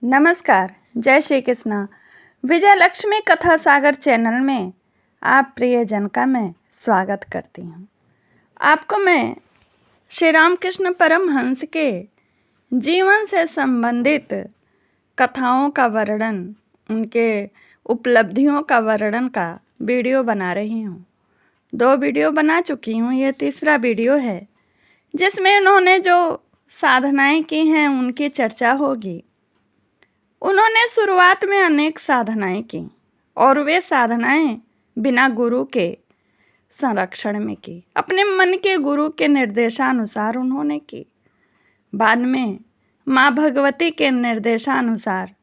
नमस्कार, जय श्री कृष्णा। विजय लक्ष्मी कथा सागर चैनल में आप प्रियजन का मैं स्वागत करती हूँ। आपको मैं श्री रामकृष्ण परमहंस के जीवन से संबंधित कथाओं का वर्णन, उनके उपलब्धियों का वर्णन का वीडियो बना रही हूँ। 2 वीडियो बना चुकी हूँ, ये तीसरा वीडियो है जिसमें उन्होंने जो साधनाएं की हैं उनकी चर्चा होगी। उन्होंने शुरुआत में अनेक साधनाएं की और वे साधनाएं बिना गुरु के संरक्षण में की, अपने मन के गुरु के निर्देशानुसार उन्होंने की। बाद में माँ भगवती के निर्देशानुसार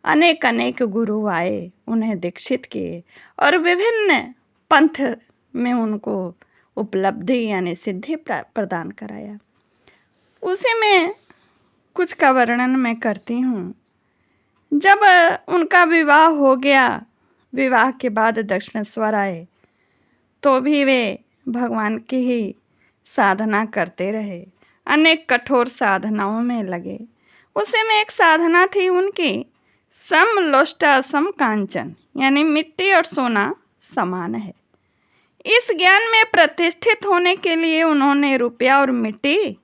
अनेक गुरु आए, उन्हें दीक्षित किए और विभिन्न पंथ में उनको उपलब्धि यानी सिद्धि प्रदान कराया। उसी में कुछ का वर्णन मैं करती हूँ। जब उनका विवाह हो गया, विवाह के बाद दक्षिणेश्वर आए तो भी वे भगवान की ही साधना करते रहे, अनेक कठोर साधनाओं में लगे। उसी में एक साधना थी उनकी सम लोष्टा सम कांचन, यानी मिट्टी और सोना समान है। इस ज्ञान में प्रतिष्ठित होने के लिए उन्होंने रुपया और मिट्टी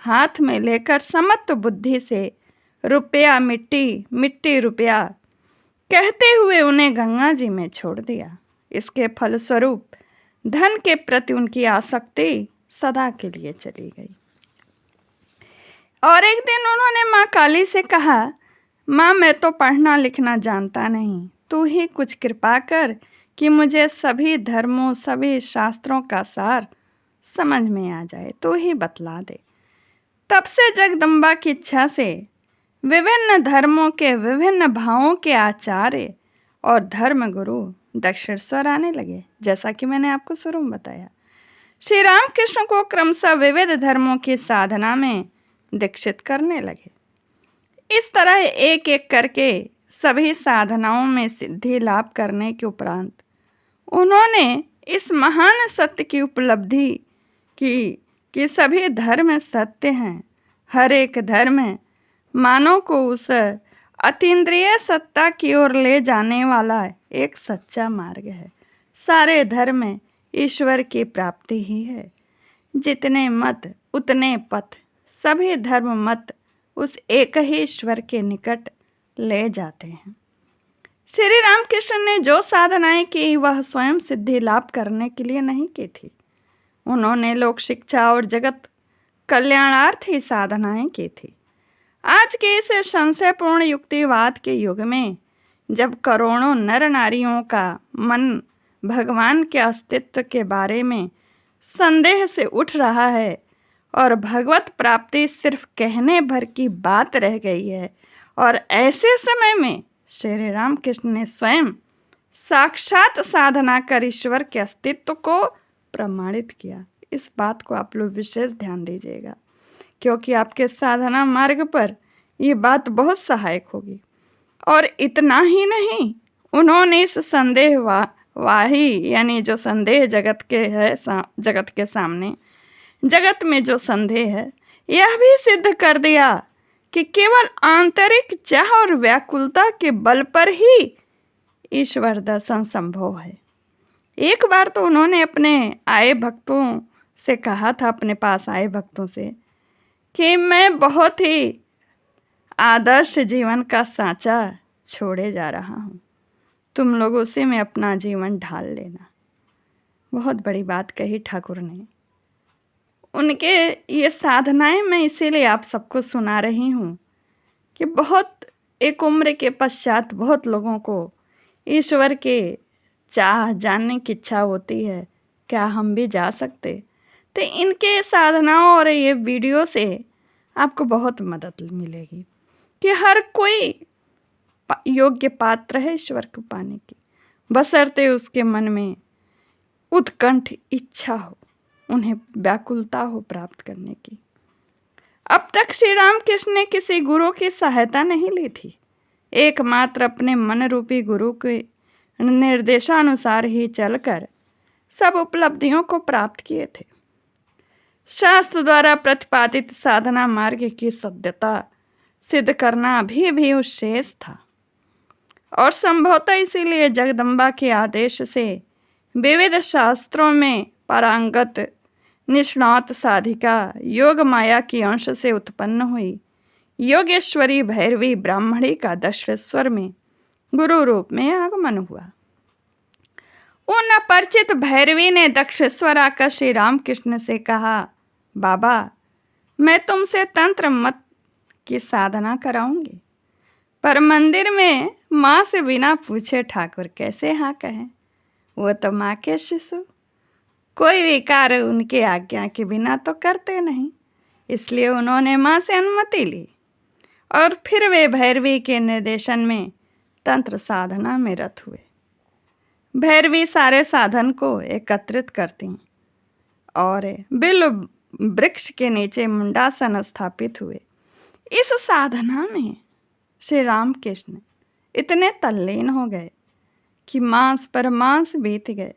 हाथ में लेकर समत्व बुद्धि से रुपया मिट्टी, मिट्टी रुपया कहते हुए उन्हें गंगा जी में छोड़ दिया। इसके फलस्वरूप धन के प्रति उनकी आसक्ति सदा के लिए चली गई। और एक दिन उन्होंने माँ काली से कहा, माँ मैं तो पढ़ना लिखना जानता नहीं, तू ही कुछ कृपा कर कि मुझे सभी धर्मों सभी शास्त्रों का सार समझ में आ जाए, तू ही बतला दे। तब से जगदम्बा की इच्छा से विभिन्न धर्मों के विभिन्न भावों के आचार्य और धर्म गुरु दक्षिणेश्वर आने लगे, जैसा कि मैंने आपको शुरू में बताया। श्री रामकृष्ण को क्रमशः विविध धर्मों की साधना में दीक्षित करने लगे। इस तरह एक एक करके सभी साधनाओं में सिद्धि लाभ करने के उपरांत उन्होंने इस महान सत्य की उपलब्धि की कि सभी धर्म सत्य हैं। हर एक धर्म मानव को उस अतीन्द्रिय सत्ता की ओर ले जाने वाला एक सच्चा मार्ग है। सारे धर्म ईश्वर की प्राप्ति ही है। जितने मत उतने पथ, सभी धर्म मत उस एक ही ईश्वर के निकट ले जाते हैं। श्री रामकृष्ण ने जो साधनाएं की वह स्वयं सिद्धि लाभ करने के लिए नहीं की थी। उन्होंने लोक शिक्षा और जगत कल्याणार्थ ही साधनाएं की थी। आज के इस संशयपूर्ण युक्तिवाद के युग में जब करोड़ों नर नारियों का मन भगवान के अस्तित्व के बारे में संदेह से उठ रहा है और भगवत प्राप्ति सिर्फ कहने भर की बात रह गई है, और ऐसे समय में श्री रामकृष्ण ने स्वयं साक्षात साधना कर ईश्वर के अस्तित्व को प्रमाणित किया। इस बात को आप लोग विशेष ध्यान दीजिएगा, क्योंकि आपके साधना मार्ग पर ये बात बहुत सहायक होगी। और इतना ही नहीं, उन्होंने इस संदेह वाही यानी जो संदेह जगत के है, जगत के सामने जगत में जो संदेह है, यह भी सिद्ध कर दिया कि केवल आंतरिक चाह और व्याकुलता के बल पर ही ईश्वर दर्शन संभव है। एक बार तो उन्होंने अपने आए भक्तों से कहा था, अपने पास आए भक्तों से, कि मैं बहुत ही आदर्श जीवन का सांचा छोड़े जा रहा हूँ, तुम लोग उसी में अपना जीवन ढाल लेना। बहुत बड़ी बात कही ठाकुर ने। उनके ये साधनाएं मैं इसीलिए आप सबको सुना रही हूँ कि बहुत एक उम्र के पश्चात बहुत लोगों को ईश्वर के चाह जानने की इच्छा होती है, क्या हम भी जा सकते। तो इनके साधनाओं और ये वीडियो से आपको बहुत मदद मिलेगी कि हर कोई योग्य पात्र है ईश्वर को पाने की, बशर्ते उसके मन में उत्कंठ इच्छा हो, उन्हें व्याकुलता हो प्राप्त करने की। अब तक श्री रामकृष्ण ने किसी गुरु की सहायता नहीं ली थी, एकमात्र अपने मन रूपी गुरु के निर्देशानुसार ही चलकर सब उपलब्धियों को प्राप्त किए थे। शास्त्र द्वारा प्रतिपादित साधना मार्ग की सत्यता सिद्ध करना अभी भी उस शेष था। और संभवतः इसीलिए जगदम्बा के आदेश से विविध शास्त्रों में पारंगत निष्णात साधिका योग माया की अंश से उत्पन्न हुई योगेश्वरी भैरवी ब्राह्मणी का दशेश्वर में गुरु रूप में आगमन हुआ। उन अपरिचित भैरवी ने दक्षेश्वर आकर श्री रामकृष्ण से कहा, बाबा, मैं तुमसे तंत्र मत की साधना कराऊंगी, पर मंदिर में माँ से बिना पूछे ठाकुर कैसे हाँ कहें? वो तो माँ के शिशु, कोई भी कार्य उनके आज्ञा के बिना तो करते नहीं। इसलिए उन्होंने माँ से अनुमति ली और फिर वे भैरवी के निर्देशन में तंत्र साधना में रत हुए। भैरवी सारे साधन को एकत्रित करती और बिल वृक्ष के नीचे मुंडासन स्थापित हुए। इस साधना में श्री रामकृष्ण इतने तल्लीन हो गए कि मास पर मास बीत गए,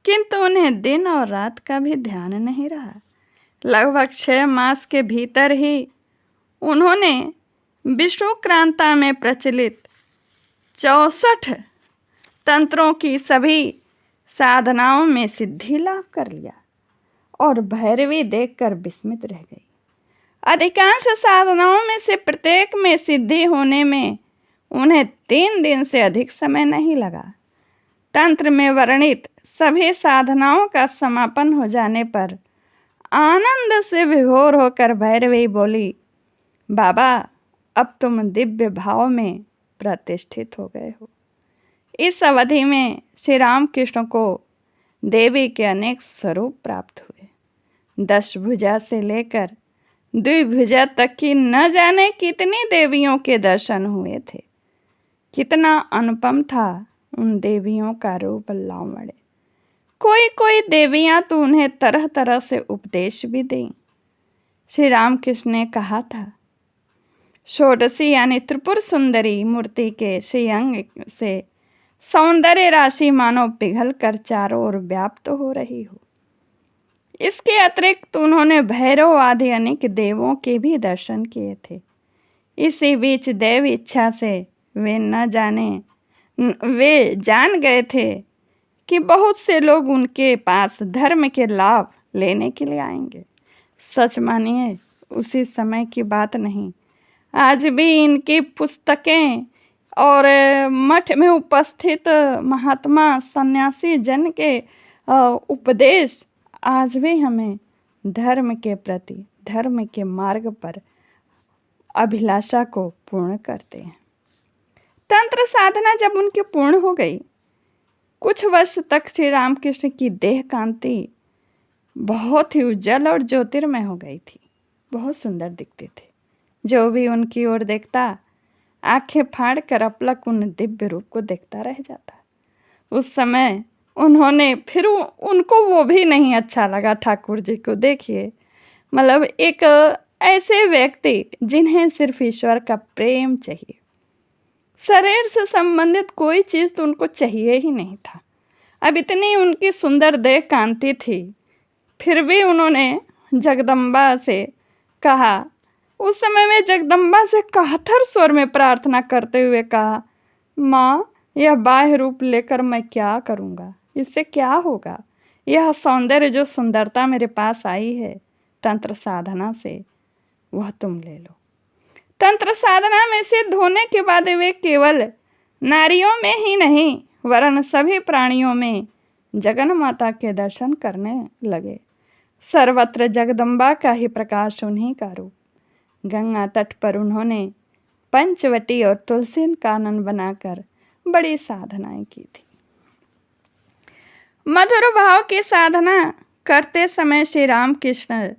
किंतु उन्हें दिन और रात का भी ध्यान नहीं रहा। लगभग 6 मास के भीतर ही उन्होंने विष्णुक्रांता में प्रचलित 64 तंत्रों की सभी साधनाओं में सिद्धि लाभ कर लिया और भैरवी देखकर विस्मित रह गई। अधिकांश साधनाओं में से प्रत्येक में सिद्धि होने में उन्हें 3 दिन से अधिक समय नहीं लगा। तंत्र में वर्णित सभी साधनाओं का समापन हो जाने पर आनंद से विभोर होकर भैरवी बोली, बाबा, अब तुम दिव्य भाव में प्रतिष्ठित हो गए हो। इस अवधि में श्री रामकृष्ण को देवी के अनेक स्वरूप प्राप्त हुए। 10 भुजा से लेकर 2 भुजा तक की न जाने कितनी देवियों के दर्शन हुए थे। कितना अनुपम था उन देवियों का रूप लावण्य। कोई कोई देवियां तो उन्हें तरह तरह से उपदेश भी दें। श्री रामकृष्ण ने कहा था, षोडशी यानी त्रिपुर सुंदरी मूर्ति के श्रीअंग से सौंदर्य राशि मानो पिघल कर चारों ओर व्याप्त हो रही हो। इसके अतिरिक्त उन्होंने भैरव आदि अनेक देवों के भी दर्शन किए थे। इसी बीच देव इच्छा से वे जान गए थे कि बहुत से लोग उनके पास धर्म के लाभ लेने के लिए आएंगे। सच मानिए, उसी समय की बात नहीं, आज भी इनकी पुस्तकें और मठ में उपस्थित महात्मा सन्यासी जन के उपदेश आज भी हमें धर्म के प्रति, धर्म के मार्ग पर अभिलाषा को पूर्ण करते हैं। तंत्र साधना जब उनकी पूर्ण हो गई, कुछ वर्ष तक श्री रामकृष्ण की देह कांति बहुत ही उज्जवल और ज्योतिर्मय हो गई थी। बहुत सुंदर दिखते थे। जो भी उनकी ओर देखता, आंखें फाड़ कर अपलक उन दिव्य रूप को देखता रह जाता। उस समय उन्होंने फिर उनको वो भी नहीं अच्छा लगा ठाकुर जी को। देखिए, मतलब एक ऐसे व्यक्ति जिन्हें सिर्फ ईश्वर का प्रेम चाहिए, शरीर से संबंधित कोई चीज़ तो उनको चाहिए ही नहीं था। अब इतनी उनकी सुंदर देह कांति थी, फिर भी उन्होंने जगदम्बा से कहा। उस समय में जगदम्बा से कातर स्वर में प्रार्थना करते हुए कहा, माँ, यह बाह्य रूप लेकर मैं क्या करूँगा? इससे क्या होगा? यह सौंदर्य, जो सुंदरता मेरे पास आई है तंत्र साधना से, वह तुम ले लो। तंत्र साधना में सिद्ध होने के बाद वे केवल नारियों में ही नहीं, वरन सभी प्राणियों में जगन माता के दर्शन करने लगे। सर्वत्र जगदम्बा का ही प्रकाश, उन्हीं का रूप। गंगा तट पर उन्होंने पंचवटी और तुलसी कानन बनाकर बड़ी साधनाएं की थी। मधुर भाव की साधना करते समय श्री रामकृष्ण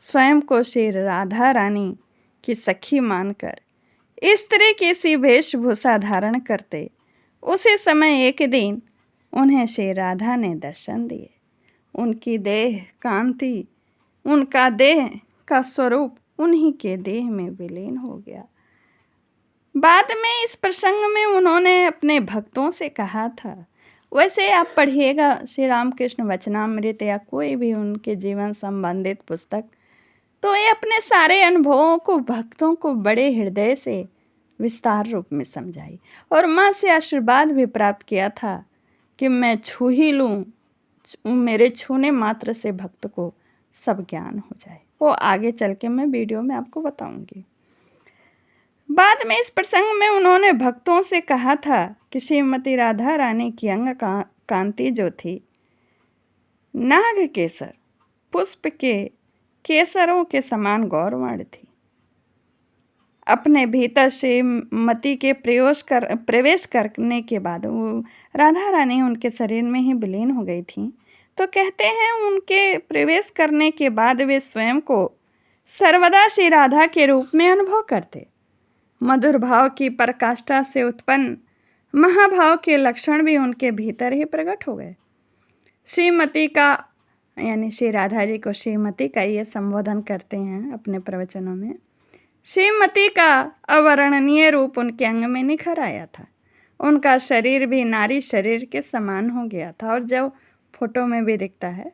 स्वयं को श्री राधा रानी की सखी मानकर स्त्री की सी वेशभूषा धारण करते। उसी समय एक दिन उन्हें श्री राधा ने दर्शन दिए। उनकी देह कांति, उनका देह का स्वरूप उन्हीं के देह में विलीन हो गया। बाद में इस प्रसंग में उन्होंने अपने भक्तों से कहा था, वैसे आप पढ़िएगा श्री रामकृष्ण वचनामृत या कोई भी उनके जीवन संबंधित पुस्तक, तो ये अपने सारे अनुभवों को भक्तों को बड़े हृदय से विस्तार रूप में समझाई और माँ से आशीर्वाद भी प्राप्त किया था कि मैं छू ही लूँ, मेरे छूने मात्र से भक्त को सब ज्ञान हो जाए। वो आगे चल के मैं वीडियो में आपको बताऊंगी। बाद में इस प्रसंग में उन्होंने भक्तों से कहा था कि श्रीमती राधा रानी की अंग कांति जो थी नाग केसर पुष्प के केसरों के समान गौरवर्ण थी। अपने भीतर श्रीमती के प्रवेश करने के बाद वो राधा रानी उनके शरीर में ही विलीन हो गई थी। तो कहते हैं उनके प्रवेश करने के बाद वे स्वयं को सर्वदा श्री राधा के रूप में अनुभव करते। मधुर भाव की पराकाष्ठा से उत्पन्न महाभाव के लक्षण भी उनके भीतर ही प्रकट हो गए। श्रीमती का यानी श्री राधा जी को श्रीमती का ये संबोधन करते हैं अपने प्रवचनों में। श्रीमती का अवर्णनीय रूप उनके अंग में निखर आया था। उनका शरीर भी नारी शरीर के समान हो गया था और जो फोटो में भी दिखता है,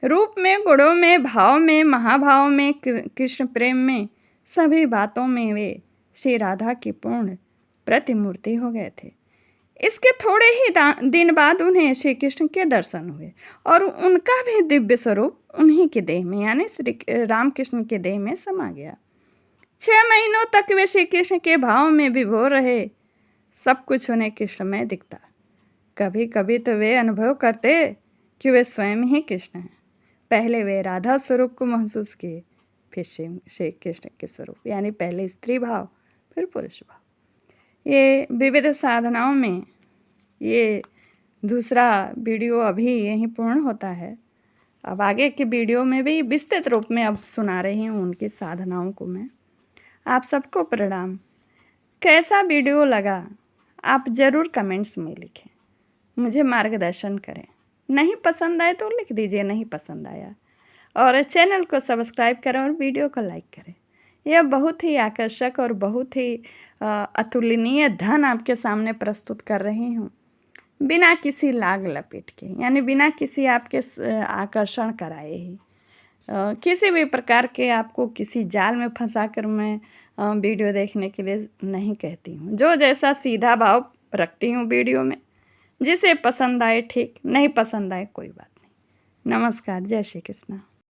रूप में, गुणों में, भाव में, महाभाव में, कृष्ण प्रेम में, सभी बातों में वे श्री राधा की पूर्ण प्रतिमूर्ति हो गए थे। इसके थोड़े ही दिन बाद उन्हें श्री कृष्ण के दर्शन हुए और उनका भी दिव्य स्वरूप उन्हीं के देह में यानी श्री रामकृष्ण के देह में समा गया। 6 महीनों तक वे श्री कृष्ण के भाव में विभोर रहे। सब कुछ उन्हें कृष्णमय दिखता। कभी कभी तो वे अनुभव करते कि वे स्वयं ही कृष्ण हैं। पहले वे राधा स्वरूप को महसूस किए, फिर श्री कृष्ण के स्वरूप यानी पहले स्त्री भाव फिर पुरुष भाव। ये विविध साधनाओं में ये दूसरा वीडियो अभी यहीं पूर्ण होता है। अब आगे के वीडियो में भी विस्तृत रूप में अब सुना रही हूँ उनकी साधनाओं को मैं। आप सबको प्रणाम। कैसा वीडियो लगा आप ज़रूर कमेंट्स में लिखें, मुझे मार्गदर्शन करें। नहीं पसंद आए तो लिख दीजिए नहीं पसंद आया, और चैनल को सब्सक्राइब करें और वीडियो को लाइक करें। यह बहुत ही आकर्षक और बहुत ही अतुलनीय धन आपके सामने प्रस्तुत कर रही हूँ, बिना किसी लाग लपेट के यानी बिना किसी आपके आकर्षण कराए ही। किसी भी प्रकार के आपको किसी जाल में फंसा कर मैं वीडियो देखने के लिए नहीं कहती हूँ। जो जैसा सीधा भाव रखती हूँ वीडियो में, जिसे पसंद आए ठीक, नहीं पसंद आए कोई बात नहीं। नमस्कार, जय श्री कृष्ण।